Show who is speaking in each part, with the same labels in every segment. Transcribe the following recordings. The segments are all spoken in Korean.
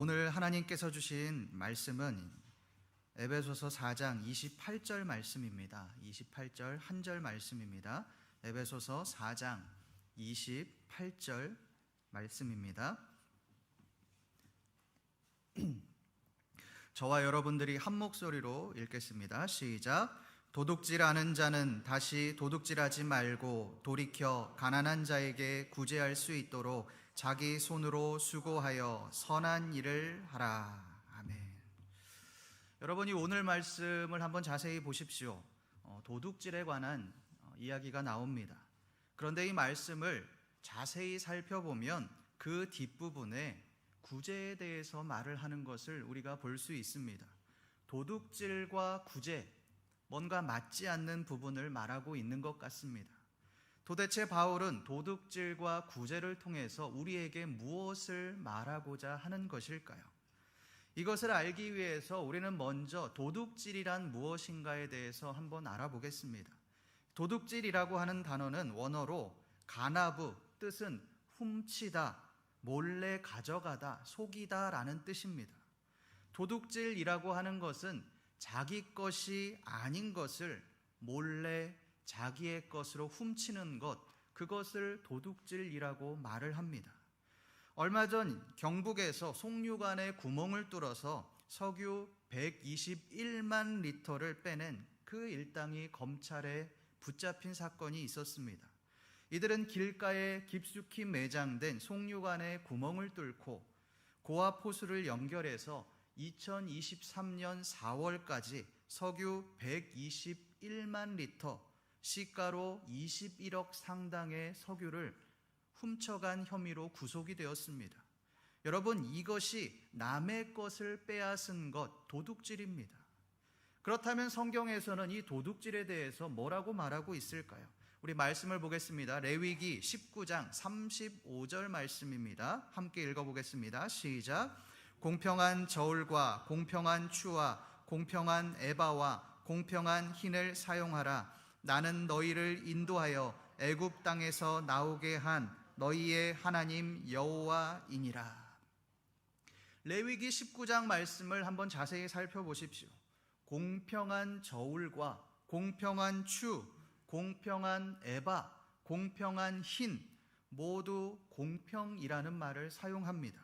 Speaker 1: 오늘 하나님께서 주신 말씀은 에베소서 4장 28절 말씀입니다. 28절 한 절 말씀입니다. 에베소서 4장 28절 말씀입니다. 저와 여러분들이 한 목소리로 읽겠습니다. 시작. 도둑질하는 자는 다시 도둑질하지 말고 돌이켜 가난한 자에게 구제할 수 있도록 자기 손으로 수고하여 선한 일을 하라. 아멘. 여러분이 오늘 말씀을 한번 자세히 보십시오. 도둑질에 관한 이야기가 나옵니다. 그런데 이 말씀을 자세히 살펴보면 그 뒷부분에 구제에 대해서 말을 하는 것을 우리가 볼 수 있습니다. 도둑질과 구제, 뭔가 맞지 않는 부분을 말하고 있는 것 같습니다. 도대체 바울은 도둑질과 구제를 통해서 우리에게 무엇을 말하고자 하는 것일까요? 이것을 알기 위해서 우리는 먼저 도둑질이란 무엇인가에 대해서 한번 알아보겠습니다. 도둑질이라고 하는 단어는 원어로 가나브, 뜻은 훔치다, 몰래 가져가다, 속이다 라는 뜻입니다. 도둑질이라고 하는 것은 자기 것이 아닌 것을 몰래 자기의 것으로 훔치는 것, 그것을 도둑질이라고 말을 합니다. 얼마 전 경북에서 송유관에 구멍을 뚫어서 석유 121만 리터를 빼낸 그 일당이 검찰에 붙잡힌 사건이 있었습니다. 이들은 길가에 깊숙이 매장된 송유관에 구멍을 뚫고 고압 호수를 연결해서 2023년 4월까지 석유 121만 리터, 시가로 21억 상당의 석유를 훔쳐간 혐의로 구속이 되었습니다. 여러분, 이것이 남의 것을 빼앗은 것, 도둑질입니다. 그렇다면 성경에서는 이 도둑질에 대해서 뭐라고 말하고 있을까요? 우리 말씀을 보겠습니다. 레위기 19장 35절 말씀입니다. 함께 읽어보겠습니다. 시작. 공평한 저울과 공평한 추와 공평한 에바와 공평한 흰을 사용하라. 나는 너희를 인도하여 애굽 땅에서 나오게 한 너희의 하나님 여호와이니라. 레위기 19장 말씀을 한번 자세히 살펴보십시오. 공평한 저울과 공평한 추, 공평한 에바, 공평한 흰, 모두 공평이라는 말을 사용합니다.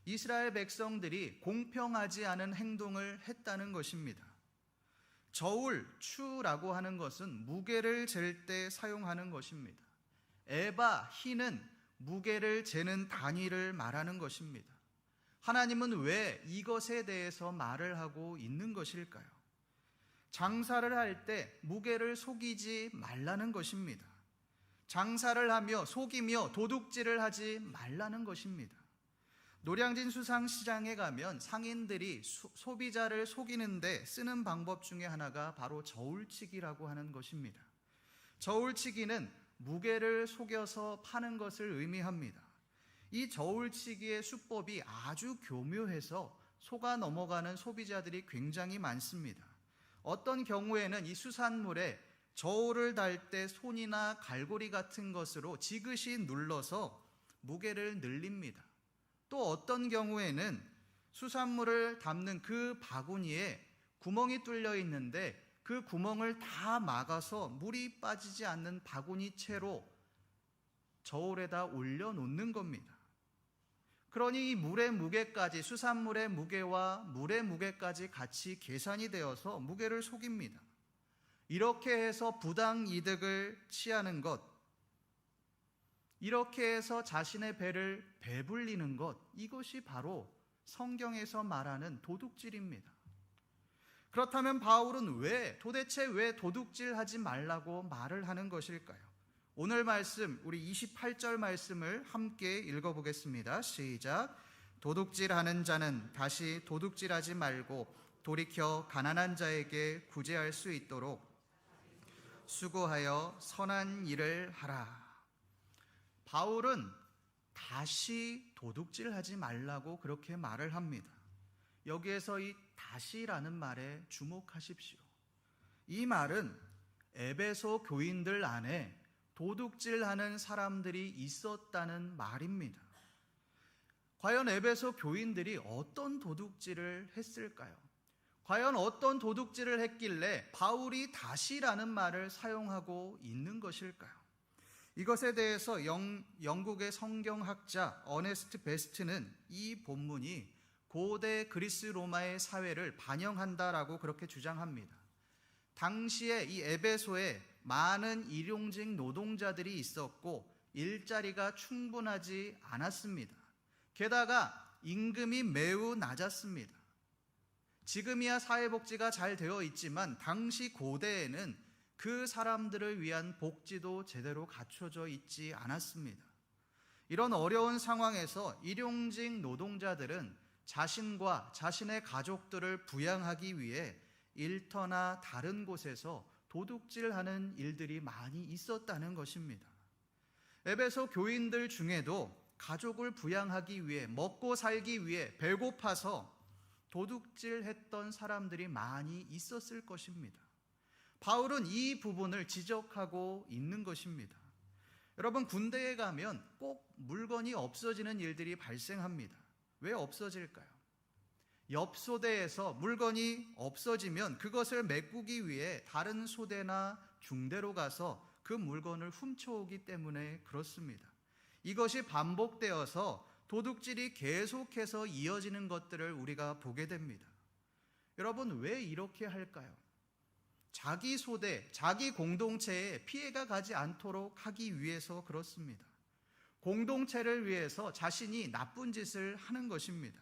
Speaker 1: 이스라엘 백성들이 공평하지 않은 행동을 했다는 것입니다. 저울, 추라고 하는 것은 무게를 잴 때 사용하는 것입니다. 에바, 흰은 무게를 재는 단위를 말하는 것입니다. 하나님은 왜 이것에 대해서 말을 하고 있는 것일까요? 장사를 할 때 무게를 속이지 말라는 것입니다. 장사를 하며 속이며 도둑질을 하지 말라는 것입니다. 노량진 수산시장에 가면 상인들이 소비자를 속이는데 쓰는 방법 중에 하나가 바로 저울치기라고 하는 것입니다. 저울치기는 무게를 속여서 파는 것을 의미합니다. 이 저울치기의 수법이 아주 교묘해서 속아 넘어가는 소비자들이 굉장히 많습니다. 어떤 경우에는 이 수산물에 저울을 달 때 손이나 갈고리 같은 것으로 지그시 눌러서 무게를 늘립니다. 또 어떤 경우에는 수산물을 담는 그 바구니에 구멍이 뚫려 있는데 그 구멍을 다 막아서 물이 빠지지 않는 바구니 채로 저울에다 올려놓는 겁니다. 그러니 이 물의 무게까지, 수산물의 무게와 물의 무게까지 같이 계산이 되어서 무게를 속입니다. 이렇게 해서 부당 이득을 취하는 것, 이렇게 해서 자신의 배를 배불리는 것, 이것이 바로 성경에서 말하는 도둑질입니다. 그렇다면 바울은 도대체 왜 도둑질하지 말라고 말을 하는 것일까요? 오늘 말씀, 우리 28절 말씀을 함께 읽어보겠습니다. 시작. 도둑질하는 자는 다시 도둑질하지 말고 돌이켜 가난한 자에게 구제할 수 있도록 수고하여 선한 일을 하라. 바울은 다시 도둑질하지 말라고 그렇게 말을 합니다. 여기에서 이 다시라는 말에 주목하십시오. 이 말은 에베소 교인들 안에 도둑질하는 사람들이 있었다는 말입니다. 과연 에베소 교인들이 어떤 도둑질을 했을까요? 과연 어떤 도둑질을 했길래 바울이 다시라는 말을 사용하고 있는 것일까요? 이것에 대해서 영국의 성경학자 어네스트 베스트는 이 본문이 고대 그리스 로마의 사회를 반영한다라고 그렇게 주장합니다. 당시에 이 에베소에 많은 일용직 노동자들이 있었고 일자리가 충분하지 않았습니다. 게다가 임금이 매우 낮았습니다. 지금이야 사회복지가 잘 되어 있지만 당시 고대에는 그 사람들을 위한 복지도 제대로 갖춰져 있지 않았습니다. 이런 어려운 상황에서 일용직 노동자들은 자신과 자신의 가족들을 부양하기 위해 일터나 다른 곳에서 도둑질하는 일들이 많이 있었다는 것입니다. 에베소 교인들 중에도 가족을 부양하기 위해, 먹고 살기 위해 배고파서 도둑질했던 사람들이 많이 있었을 것입니다. 바울은 이 부분을 지적하고 있는 것입니다. 여러분, 군대에 가면 꼭 물건이 없어지는 일들이 발생합니다. 왜 없어질까요? 옆 소대에서 물건이 없어지면 그것을 메꾸기 위해 다른 소대나 중대로 가서 그 물건을 훔쳐오기 때문에 그렇습니다. 이것이 반복되어서 도둑질이 계속해서 이어지는 것들을 우리가 보게 됩니다. 여러분, 왜 이렇게 할까요? 자기 소대, 자기 공동체에 피해가 가지 않도록 하기 위해서 그렇습니다. 공동체를 위해서 자신이 나쁜 짓을 하는 것입니다.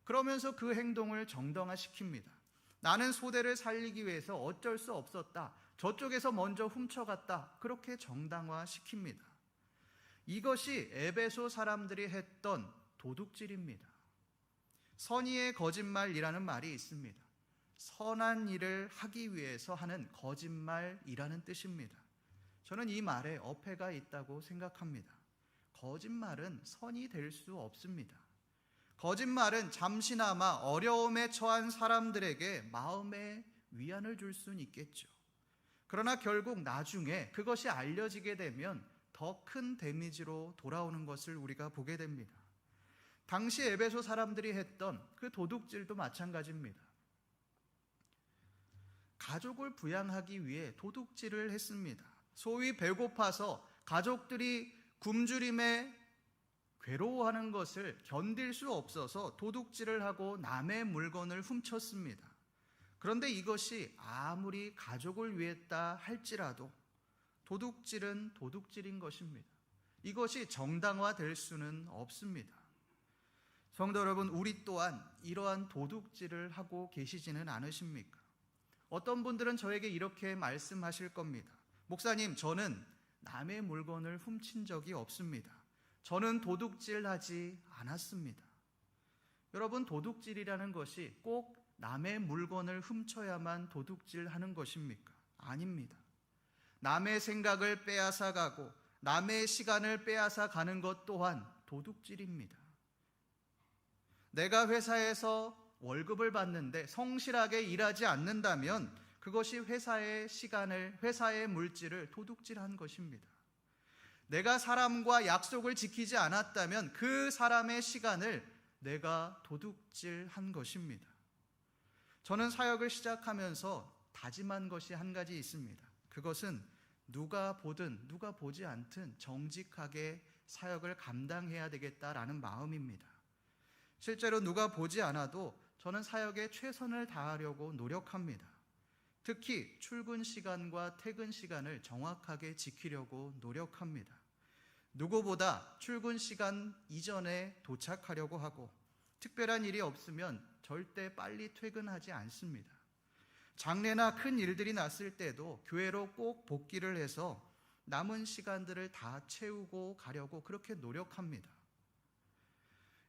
Speaker 1: 그러면서 그 행동을 정당화시킵니다. 나는 소대를 살리기 위해서 어쩔 수 없었다. 저쪽에서 먼저 훔쳐갔다. 그렇게 정당화시킵니다. 이것이 에베소 사람들이 했던 도둑질입니다. 선의의 거짓말이라는 말이 있습니다. 선한 일을 하기 위해서 하는 거짓말이라는 뜻입니다. 저는 이 말에 어폐가 있다고 생각합니다. 거짓말은 선이 될 수 없습니다. 거짓말은 잠시나마 어려움에 처한 사람들에게 마음의 위안을 줄 수는 있겠죠. 그러나 결국 나중에 그것이 알려지게 되면 더 큰 데미지로 돌아오는 것을 우리가 보게 됩니다. 당시 에베소 사람들이 했던 그 도둑질도 마찬가지입니다. 가족을 부양하기 위해 도둑질을 했습니다. 소위 배고파서 가족들이 굶주림에 괴로워하는 것을 견딜 수 없어서 도둑질을 하고 남의 물건을 훔쳤습니다. 그런데 이것이 아무리 가족을 위했다 할지라도 도둑질은 도둑질인 것입니다. 이것이 정당화될 수는 없습니다. 성도 여러분, 우리 또한 이러한 도둑질을 하고 계시지는 않으십니까? 어떤 분들은 저에게 이렇게 말씀하실 겁니다. 목사님, 저는 남의 물건을 훔친 적이 없습니다. 저는 도둑질하지 않았습니다. 여러분, 도둑질이라는 것이 꼭 남의 물건을 훔쳐야만 도둑질하는 것입니까? 아닙니다. 남의 생각을 빼앗아가고 남의 시간을 빼앗아 가는 것 또한 도둑질입니다. 내가 회사에서 월급을 받는데 성실하게 일하지 않는다면 그것이 회사의 시간을, 회사의 물질을 도둑질한 것입니다. 내가 사람과 약속을 지키지 않았다면 그 사람의 시간을 내가 도둑질한 것입니다. 저는 사역을 시작하면서 다짐한 것이 한 가지 있습니다. 그것은 누가 보든 누가 보지 않든 정직하게 사역을 감당해야 되겠다라는 마음입니다. 실제로 누가 보지 않아도 저는 사역에 최선을 다하려고 노력합니다. 특히 출근 시간과 퇴근 시간을 정확하게 지키려고 노력합니다. 누구보다 출근 시간 이전에 도착하려고 하고 특별한 일이 없으면 절대 빨리 퇴근하지 않습니다. 장례나 큰 일들이 났을 때도 교회로 꼭 복귀를 해서 남은 시간들을 다 채우고 가려고 그렇게 노력합니다.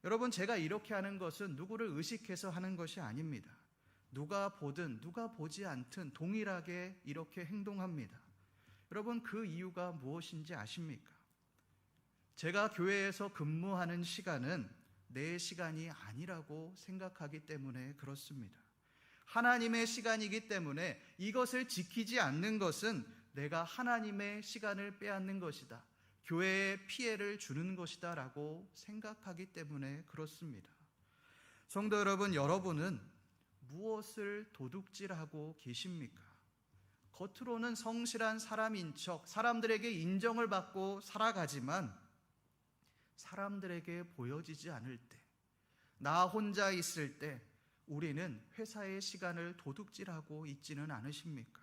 Speaker 1: 여러분, 제가 이렇게 하는 것은 누구를 의식해서 하는 것이 아닙니다. 누가 보든 누가 보지 않든 동일하게 이렇게 행동합니다. 여러분, 그 이유가 무엇인지 아십니까? 제가 교회에서 근무하는 시간은 내 시간이 아니라고 생각하기 때문에 그렇습니다. 하나님의 시간이기 때문에 이것을 지키지 않는 것은 내가 하나님의 시간을 빼앗는 것이다. 교회에 피해를 주는 것이다라고 생각하기 때문에 그렇습니다. 성도 여러분, 여러분은 무엇을 도둑질하고 계십니까? 겉으로는 성실한 사람인 척 사람들에게 인정을 받고 살아가지만 사람들에게 보여지지 않을 때, 나 혼자 있을 때 우리는 회사의 시간을 도둑질하고 있지는 않으십니까?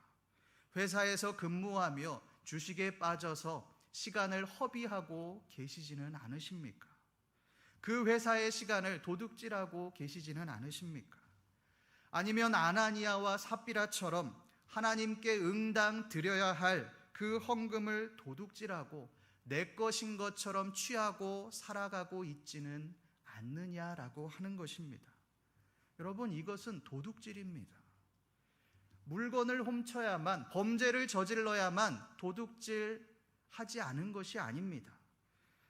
Speaker 1: 회사에서 근무하며 주식에 빠져서 시간을 허비하고 계시지는 않으십니까? 그 회사의 시간을 도둑질하고 계시지는 않으십니까? 아니면 아나니아와 삽비라처럼 하나님께 응당 드려야 할 그 헌금을 도둑질하고 내 것인 것처럼 취하고 살아가고 있지는 않느냐라고 하는 것입니다. 여러분, 이것은 도둑질입니다. 물건을 훔쳐야만, 범죄를 저질러야만 도둑질하지 않은 것이 아닙니다.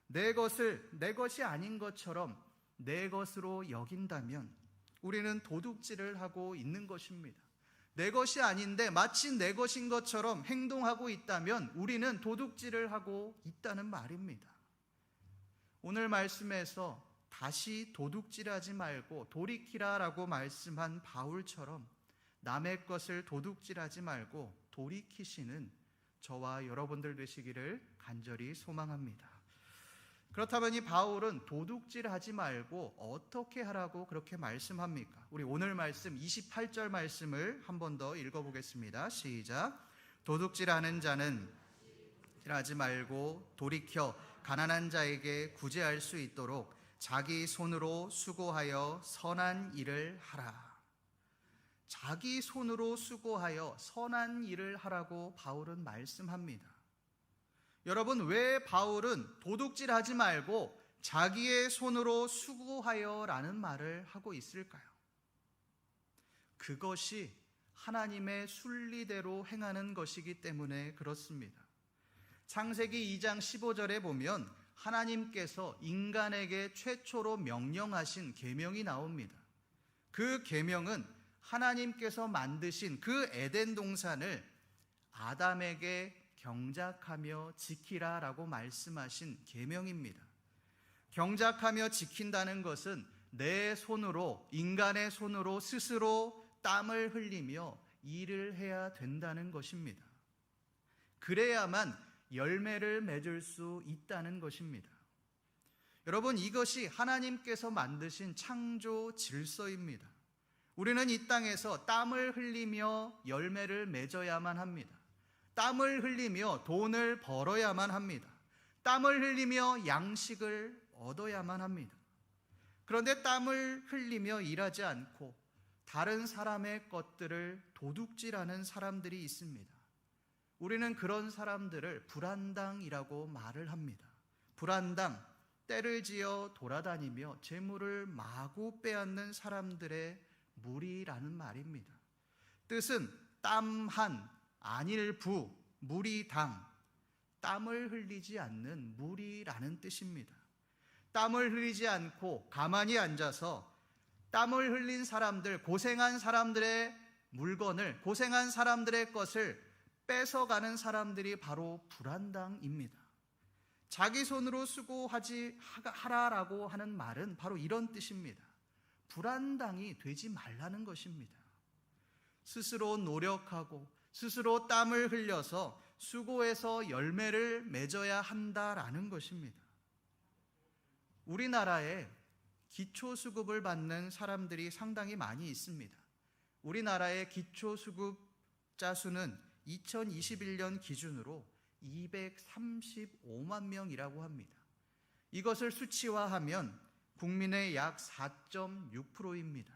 Speaker 1: 내 것을 내 것이 아닌 것처럼 내 것으로 여긴다면 우리는 도둑질을 하고 있는 것입니다. 내 것이 아닌데 마치 내 것인 것처럼 행동하고 있다면 우리는 도둑질을 하고 있다는 말입니다. 오늘 말씀에서 다시 도둑질하지 말고 돌이키라라고 말씀한 바울처럼 남의 것을 도둑질하지 말고 돌이키시는 저와 여러분들 되시기를 간절히 소망합니다. 그렇다면 이 바울은 도둑질하지 말고 어떻게 하라고 그렇게 말씀합니까? 우리 오늘 말씀 28절 말씀을 한 번 더 읽어보겠습니다. 시작. 도둑질하는 자는 하지 말고 돌이켜 가난한 자에게 구제할 수 있도록 자기 손으로 수고하여 선한 일을 하라. 자기 손으로 수고하여 선한 일을 하라고 바울은 말씀합니다. 여러분, 왜 바울은 도둑질하지 말고 자기의 손으로 수고하여 라는 말을 하고 있을까요? 그것이 하나님의 순리대로 행하는 것이기 때문에 그렇습니다. 창세기 2장 15절에 보면 하나님께서 인간에게 최초로 명령하신 계명이 나옵니다. 그 계명은 하나님께서 만드신 그 에덴 동산을 아담에게 경작하며 지키라라고 말씀하신 계명입니다. 경작하며 지킨다는 것은 내 손으로, 인간의 손으로 스스로 땀을 흘리며 일을 해야 된다는 것입니다. 그래야만 열매를 맺을 수 있다는 것입니다. 여러분, 이것이 하나님께서 만드신 창조 질서입니다. 우리는 이 땅에서 땀을 흘리며 열매를 맺어야만 합니다. 땀을 흘리며 돈을 벌어야만 합니다. 땀을 흘리며 양식을 얻어야만 합니다. 그런데 땀을 흘리며 일하지 않고 다른 사람의 것들을 도둑질하는 사람들이 있습니다. 우리는 그런 사람들을 불안당이라고 말을 합니다. 불안당, 때를 지어 돌아다니며 재물을 마구 빼앗는 사람들의 무리라는 말입니다. 뜻은 땀한, 안일부, 무리당, 땀을 흘리지 않는 무리라는 뜻입니다. 땀을 흘리지 않고 가만히 앉아서 땀을 흘린 사람들, 고생한 사람들의 물건을, 고생한 사람들의 것을 뺏어가는 사람들이 바로 불안당입니다. 자기 손으로 수고하라라고 하는 말은 바로 이런 뜻입니다. 불안당이 되지 말라는 것입니다. 스스로 노력하고 스스로 땀을 흘려서 수고해서 열매를 맺어야 한다라는 것입니다. 우리나라에 기초수급을 받는 사람들이 상당히 많이 있습니다. 우리나라의 기초수급자 수는 2021년 기준으로 235만 명이라고 합니다. 이것을 수치화하면 국민의 약 4.6%입니다.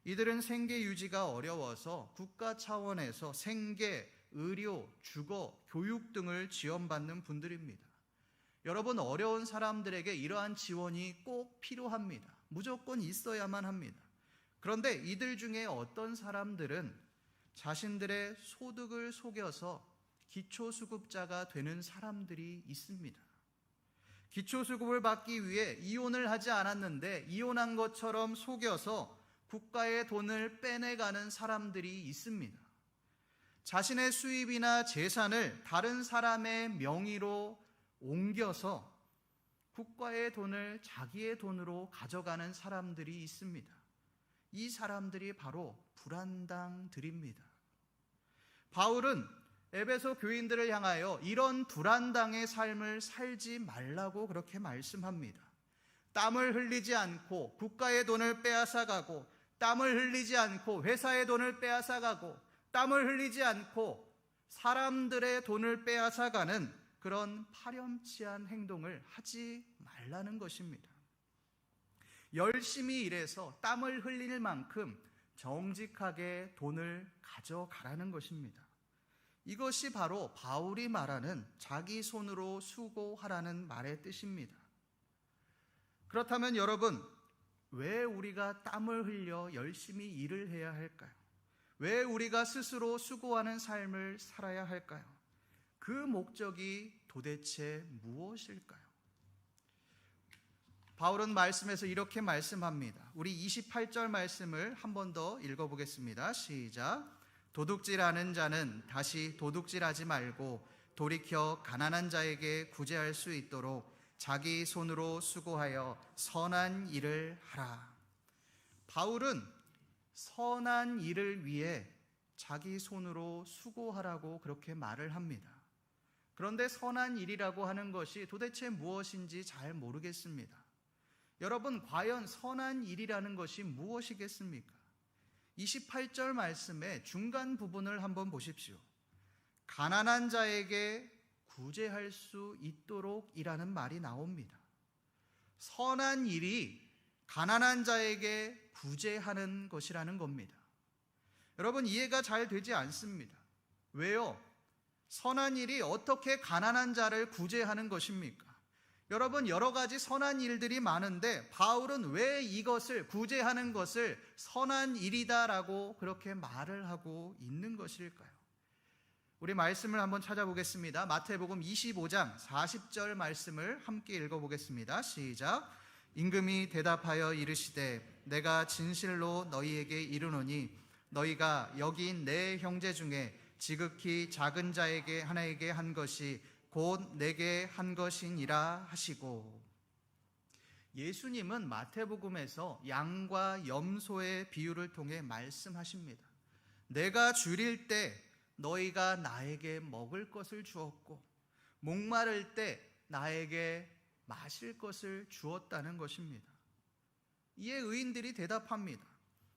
Speaker 1: 이들은 생계 유지가 어려워서 국가 차원에서 생계, 의료, 주거, 교육 등을 지원받는 분들입니다. 여러분, 어려운 사람들에게 이러한 지원이 꼭 필요합니다. 무조건 있어야만 합니다. 그런데 이들 중에 어떤 사람들은 자신들의 소득을 속여서 기초수급자가 되는 사람들이 있습니다. 기초수급을 받기 위해 이혼을 하지 않았는데 이혼한 것처럼 속여서 국가의 돈을 빼내가는 사람들이 있습니다. 자신의 수입이나 재산을 다른 사람의 명의로 옮겨서 국가의 돈을 자기의 돈으로 가져가는 사람들이 있습니다. 이 사람들이 바로 불안당들입니다. 바울은 에베소 교인들을 향하여 이런 불안당의 삶을 살지 말라고 그렇게 말씀합니다. 땀을 흘리지 않고 국가의 돈을 빼앗아가고, 땀을 흘리지 않고 회사의 돈을 빼앗아가고, 땀을 흘리지 않고 사람들의 돈을 빼앗아가는 그런 파렴치한 행동을 하지 말라는 것입니다. 열심히 일해서 땀을 흘릴 만큼 정직하게 돈을 가져가라는 것입니다. 이것이 바로 바울이 말하는 자기 손으로 수고하라는 말의 뜻입니다. 그렇다면 여러분, 왜 우리가 땀을 흘려 열심히 일을 해야 할까요? 왜 우리가 스스로 수고하는 삶을 살아야 할까요? 그 목적이 도대체 무엇일까요? 바울은 말씀에서 이렇게 말씀합니다. 우리 28절 말씀을 한 번 더 읽어보겠습니다. 시작. 도둑질하는 자는 다시 도둑질하지 말고 돌이켜 가난한 자에게 구제할 수 있도록 자기 손으로 수고하여 선한 일을 하라. 바울은 선한 일을 위해 자기 손으로 수고하라고 그렇게 말을 합니다. 그런데 선한 일이라고 하는 것이 도대체 무엇인지 잘 모르겠습니다. 여러분, 과연 선한 일이라는 것이 무엇이겠습니까? 28절 말씀의 중간 부분을 한번 보십시오. 가난한 자에게 구제할 수 있도록 이라는 말이 나옵니다. 선한 일이 가난한 자에게 구제하는 것이라는 겁니다. 여러분, 이해가 잘 되지 않습니다. 왜요? 선한 일이 어떻게 가난한 자를 구제하는 것입니까? 여러분, 여러 가지 선한 일들이 많은데 바울은 왜 이것을 구제하는 것을 선한 일이다라고 그렇게 말을 하고 있는 것일까요? 우리 말씀을 한번 찾아보겠습니다. 마태복음 25장 40절 말씀을 함께 읽어보겠습니다. 시작. 임금이 대답하여 이르시되 내가 진실로 너희에게 이르노니 너희가 여기 내 형제 중에 지극히 작은 자에게 하나에게 한 것이 곧 내게 한 것이니라 하시고, 예수님은 마태복음에서 양과 염소의 비유를 통해 말씀하십니다. 내가 줄일 때 너희가 나에게 먹을 것을 주었고 목마를 때 나에게 마실 것을 주었다는 것입니다. 이에 의인들이 대답합니다.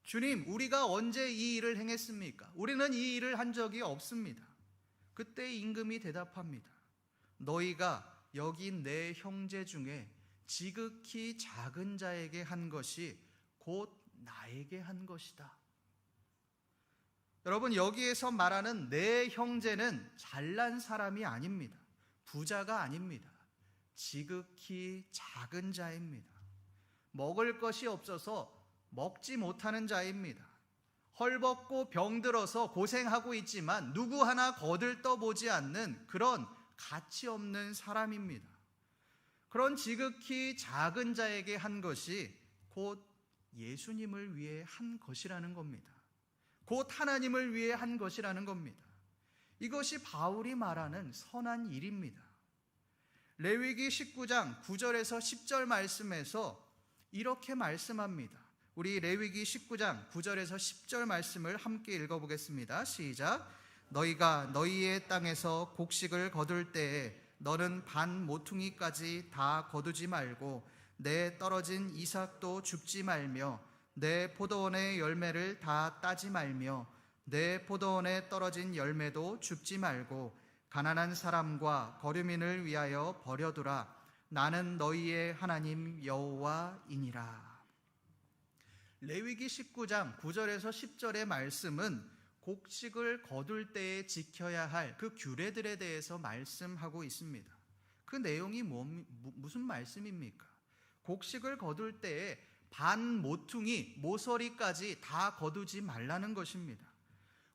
Speaker 1: 주님, 우리가 언제 이 일을 행했습니까? 우리는 이 일을 한 적이 없습니다. 그때 임금이 대답합니다. 너희가 여기 내 형제 중에 지극히 작은 자에게 한 것이 곧 나에게 한 것이다. 여러분, 여기에서 말하는 내 형제는 잘난 사람이 아닙니다. 부자가 아닙니다. 지극히 작은 자입니다. 먹을 것이 없어서 먹지 못하는 자입니다. 헐벗고 병들어서 고생하고 있지만 누구 하나 거들떠보지 않는 그런 가치 없는 사람입니다. 그런 지극히 작은 자에게 한 것이 곧 예수님을 위해 한 것이라는 겁니다. 곧 하나님을 위해 한 것이라는 겁니다. 이것이 바울이 말하는 선한 일입니다. 레위기 19장 9절에서 10절 말씀에서 이렇게 말씀합니다. 우리 레위기 19장 9절에서 10절 말씀을 함께 읽어보겠습니다. 시작. 너희가 너희의 땅에서 곡식을 거둘 때에 너는 반 모퉁이까지 다 거두지 말고 내 떨어진 이삭도 줍지 말며 내 포도원의 열매를 다 따지 말며 내 포도원에 떨어진 열매도 줍지 말고 가난한 사람과 거류민을 위하여 버려두라. 나는 너희의 하나님 여호와이니라. 레위기 19장 9절에서 10절의 말씀은 곡식을 거둘 때에 지켜야 할 그 규례들에 대해서 말씀하고 있습니다. 그 내용이 무슨 말씀입니까? 곡식을 거둘 때에 반 모퉁이, 모서리까지 다 거두지 말라는 것입니다.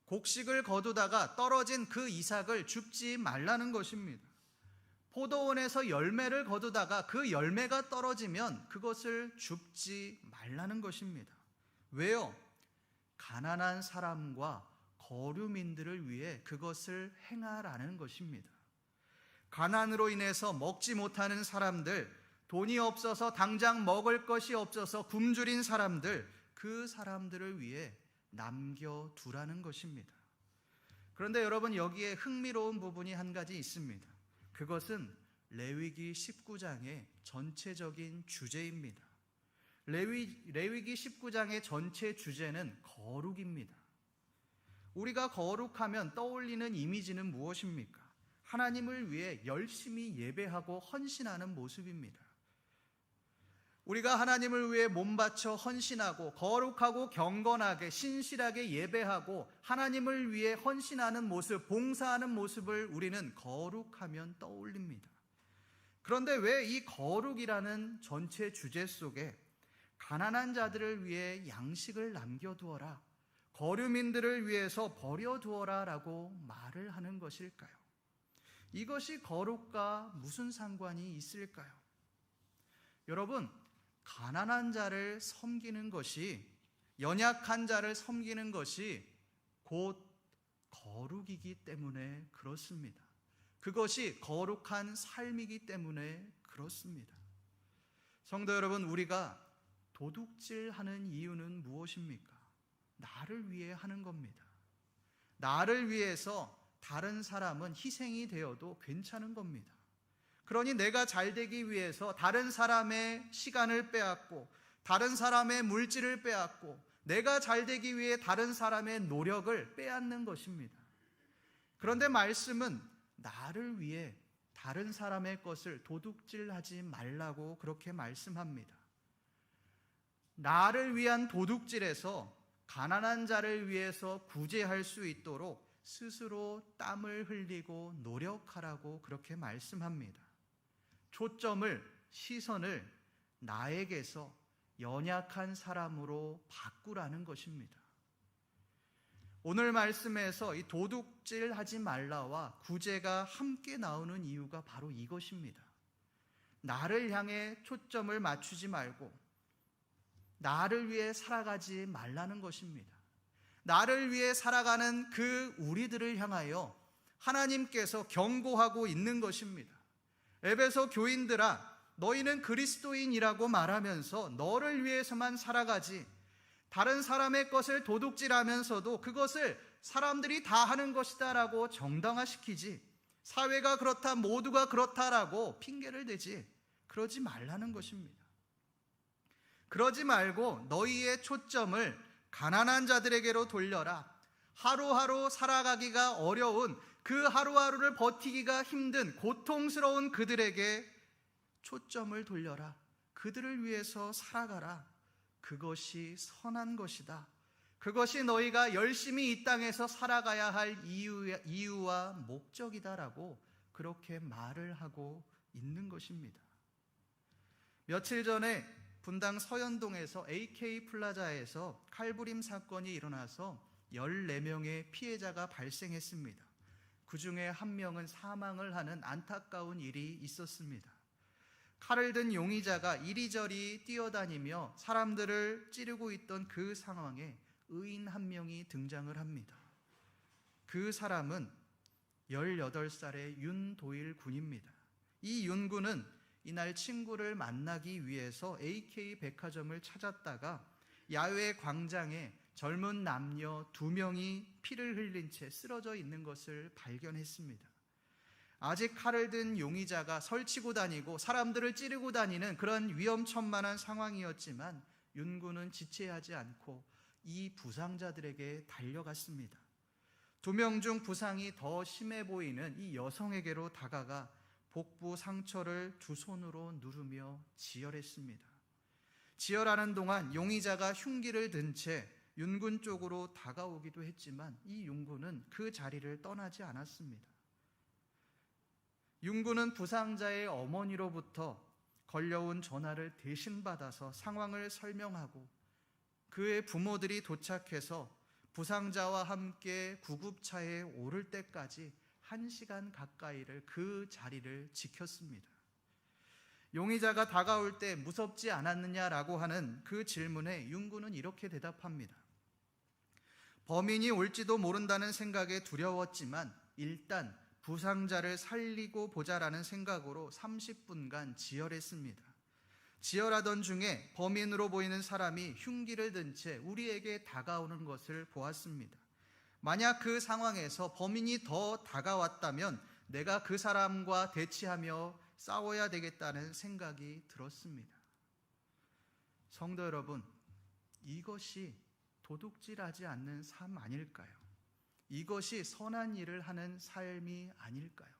Speaker 1: 곡식을 거두다가 떨어진 그 이삭을 줍지 말라는 것입니다. 포도원에서 열매를 거두다가 그 열매가 떨어지면 그것을 줍지 말라는 것입니다. 왜요? 가난한 사람과 거류민들을 위해 그것을 행하라는 것입니다. 가난으로 인해서 먹지 못하는 사람들, 돈이 없어서 당장 먹을 것이 없어서 굶주린 사람들, 그 사람들을 위해 남겨두라는 것입니다. 그런데 여러분, 여기에 흥미로운 부분이 한 가지 있습니다. 그것은 레위기 19장의 전체적인 주제입니다. 레위기 19장의 전체 주제는 거룩입니다. 우리가 거룩하면 떠올리는 이미지는 무엇입니까? 하나님을 위해 열심히 예배하고 헌신하는 모습입니다. 우리가 하나님을 위해 몸 바쳐 헌신하고 거룩하고 경건하게 신실하게 예배하고 하나님을 위해 헌신하는 모습, 봉사하는 모습을 우리는 거룩하면 떠올립니다. 그런데 왜 이 거룩이라는 전체 주제 속에 가난한 자들을 위해 양식을 남겨두어라, 거류민들을 위해서 버려두어라 라고 말을 하는 것일까요? 이것이 거룩과 무슨 상관이 있을까요? 여러분, 가난한 자를 섬기는 것이, 연약한 자를 섬기는 것이 곧 거룩이기 때문에 그렇습니다. 그것이 거룩한 삶이기 때문에 그렇습니다. 성도 여러분, 우리가 도둑질하는 이유는 무엇입니까? 나를 위해 하는 겁니다. 나를 위해서 다른 사람은 희생이 되어도 괜찮은 겁니다. 그러니 내가 잘되기 위해서 다른 사람의 시간을 빼앗고 다른 사람의 물질을 빼앗고 내가 잘되기 위해 다른 사람의 노력을 빼앗는 것입니다. 그런데 말씀은 나를 위해 다른 사람의 것을 도둑질하지 말라고 그렇게 말씀합니다. 나를 위한 도둑질에서 가난한 자를 위해서 구제할 수 있도록 스스로 땀을 흘리고 노력하라고 그렇게 말씀합니다. 초점을, 시선을 나에게서 연약한 사람으로 바꾸라는 것입니다. 오늘 말씀에서 이 도둑질하지 말라와 구제가 함께 나오는 이유가 바로 이것입니다. 나를 향해 초점을 맞추지 말고 나를 위해 살아가지 말라는 것입니다. 나를 위해 살아가는 그 우리들을 향하여 하나님께서 경고하고 있는 것입니다. 에베소 교인들아, 너희는 그리스도인이라고 말하면서 너를 위해서만 살아가지, 다른 사람의 것을 도둑질하면서도 그것을 사람들이 다 하는 것이다 라고 정당화시키지, 사회가 그렇다, 모두가 그렇다라고 핑계를 대지, 그러지 말라는 것입니다. 그러지 말고 너희의 초점을 가난한 자들에게로 돌려라. 하루하루 살아가기가 어려운, 그 하루하루를 버티기가 힘든 고통스러운 그들에게 초점을 돌려라. 그들을 위해서 살아가라. 그것이 선한 것이다. 그것이 너희가 열심히 이 땅에서 살아가야 할 이유와 목적이다라고 그렇게 말을 하고 있는 것입니다. 며칠 전에 분당 서현동에서 AK 플라자에서 칼부림 사건이 일어나서 14명의 피해자가 발생했습니다. 그 중에 한 명은 사망을 하는 안타까운 일이 있었습니다. 칼을 든 용의자가 이리저리 뛰어다니며 사람들을 찌르고 있던 그 상황에 의인 한 명이 등장을 합니다. 그 사람은 18살의 윤도일 군입니다. 이 윤 군은 이날 친구를 만나기 위해서 AK 백화점을 찾았다가 야외 광장에 젊은 남녀 2명이 피를 흘린 채 쓰러져 있는 것을 발견했습니다. 아직 칼을 든 용의자가 설치고 다니고 사람들을 찌르고 다니는 그런 위험천만한 상황이었지만 윤군은 지체하지 않고 이 부상자들에게 달려갔습니다. 2명 중 부상이 더 심해 보이는 이 여성에게로 다가가 복부 상처를 두 손으로 누르며 지혈했습니다. 지혈하는 동안 용의자가 흉기를 든 채 윤군 쪽으로 다가오기도 했지만 이 윤군은 그 자리를 떠나지 않았습니다. 윤군은 부상자의 어머니로부터 걸려온 전화를 대신 받아서 상황을 설명하고 그의 부모들이 도착해서 부상자와 함께 구급차에 오를 때까지 1시간 가까이를 그 자리를 지켰습니다. 용의자가 다가올 때 무섭지 않았느냐라고 하는 그 질문에 윤군은 이렇게 대답합니다. 범인이 올지도 모른다는 생각에 두려웠지만 일단 부상자를 살리고 보자라는 생각으로 30분간 지혈했습니다. 지혈하던 중에 범인으로 보이는 사람이 흉기를 든 채 우리에게 다가오는 것을 보았습니다. 만약 그 상황에서 범인이 더 다가왔다면 내가 그 사람과 대치하며 싸워야 되겠다는 생각이 들었습니다. 성도 여러분, 이것이 도둑질하지 않는 삶 아닐까요? 이것이 선한 일을 하는 삶이 아닐까요?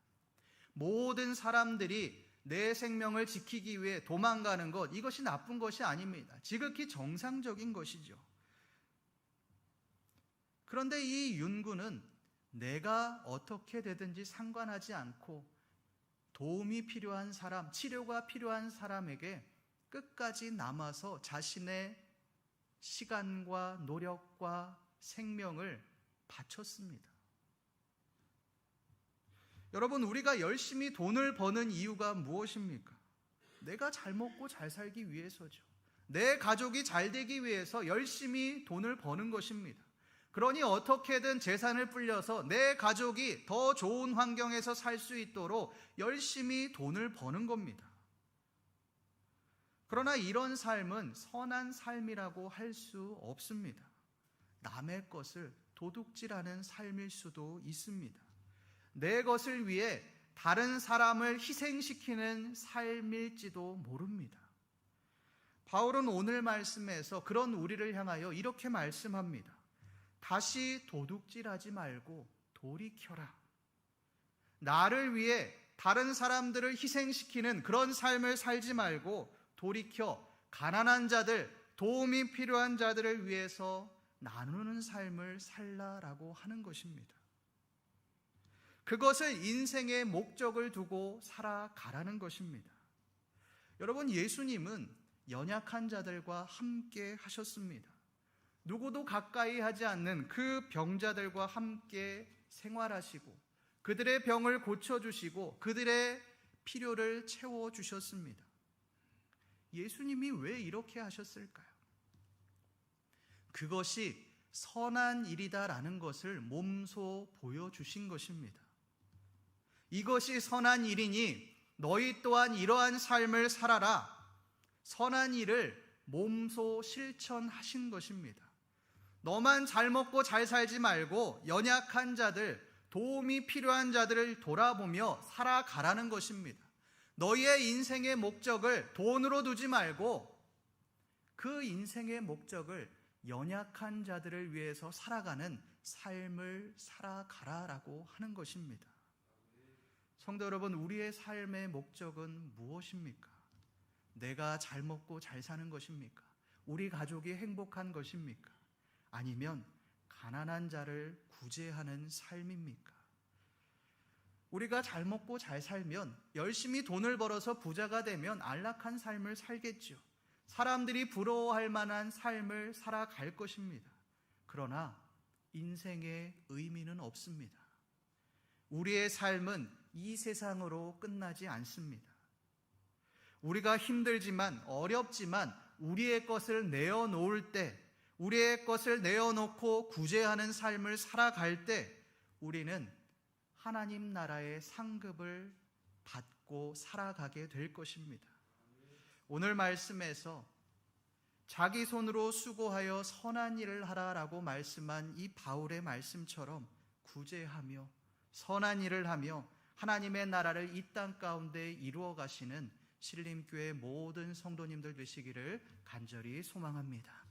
Speaker 1: 모든 사람들이 내 생명을 지키기 위해 도망가는 것, 이것이 나쁜 것이 아닙니다. 지극히 정상적인 것이죠. 그런데 이 윤구는 내가 어떻게 되든지 상관하지 않고 도움이 필요한 사람, 치료가 필요한 사람에게 끝까지 남아서 자신의 시간과 노력과 생명을 바쳤습니다. 여러분, 우리가 열심히 돈을 버는 이유가 무엇입니까? 내가 잘 먹고 잘 살기 위해서죠. 내 가족이 잘 되기 위해서 열심히 돈을 버는 것입니다. 그러니 어떻게든 재산을 불려서 내 가족이 더 좋은 환경에서 살 수 있도록 열심히 돈을 버는 겁니다. 그러나 이런 삶은 선한 삶이라고 할 수 없습니다. 남의 것을 도둑질하는 삶일 수도 있습니다. 내 것을 위해 다른 사람을 희생시키는 삶일지도 모릅니다. 바울은 오늘 말씀에서 그런 우리를 향하여 이렇게 말씀합니다. 다시 도둑질하지 말고 돌이켜라. 나를 위해 다른 사람들을 희생시키는 그런 삶을 살지 말고 돌이켜 가난한 자들, 도움이 필요한 자들을 위해서 나누는 삶을 살라라고 하는 것입니다. 그것을 인생의 목적을 두고 살아가라는 것입니다. 여러분, 예수님은 연약한 자들과 함께 하셨습니다. 누구도 가까이 하지 않는 그 병자들과 함께 생활하시고 그들의 병을 고쳐주시고 그들의 필요를 채워주셨습니다. 예수님이 왜 이렇게 하셨을까요? 그것이 선한 일이다라는 것을 몸소 보여주신 것입니다. 이것이 선한 일이니 너희 또한 이러한 삶을 살아라. 선한 일을 몸소 실천하신 것입니다. 너만 잘 먹고 잘 살지 말고 연약한 자들, 도움이 필요한 자들을 돌아보며 살아가라는 것입니다. 너희의 인생의 목적을 돈으로 두지 말고 그 인생의 목적을 연약한 자들을 위해서 살아가는 삶을 살아가라라고 하는 것입니다. 성도 여러분, 우리의 삶의 목적은 무엇입니까? 내가 잘 먹고 잘 사는 것입니까? 우리 가족이 행복한 것입니까? 아니면 가난한 자를 구제하는 삶입니까? 우리가 잘 먹고 잘 살면 열심히 돈을 벌어서 부자가 되면 안락한 삶을 살겠죠. 사람들이 부러워할 만한 삶을 살아갈 것입니다. 그러나 인생의 의미는 없습니다. 우리의 삶은 이 세상으로 끝나지 않습니다. 우리가 힘들지만 어렵지만 우리의 것을 내어놓을 때, 우리의 것을 내어놓고 구제하는 삶을 살아갈 때 우리는 하나님 나라의 상급을 받고 살아가게 될 것입니다. 오늘 말씀에서 자기 손으로 수고하여 선한 일을 하라라고 말씀한 이 바울의 말씀처럼 구제하며 선한 일을 하며 하나님의 나라를 이 땅 가운데 이루어 가시는 신림교회 모든 성도님들 되시기를 간절히 소망합니다.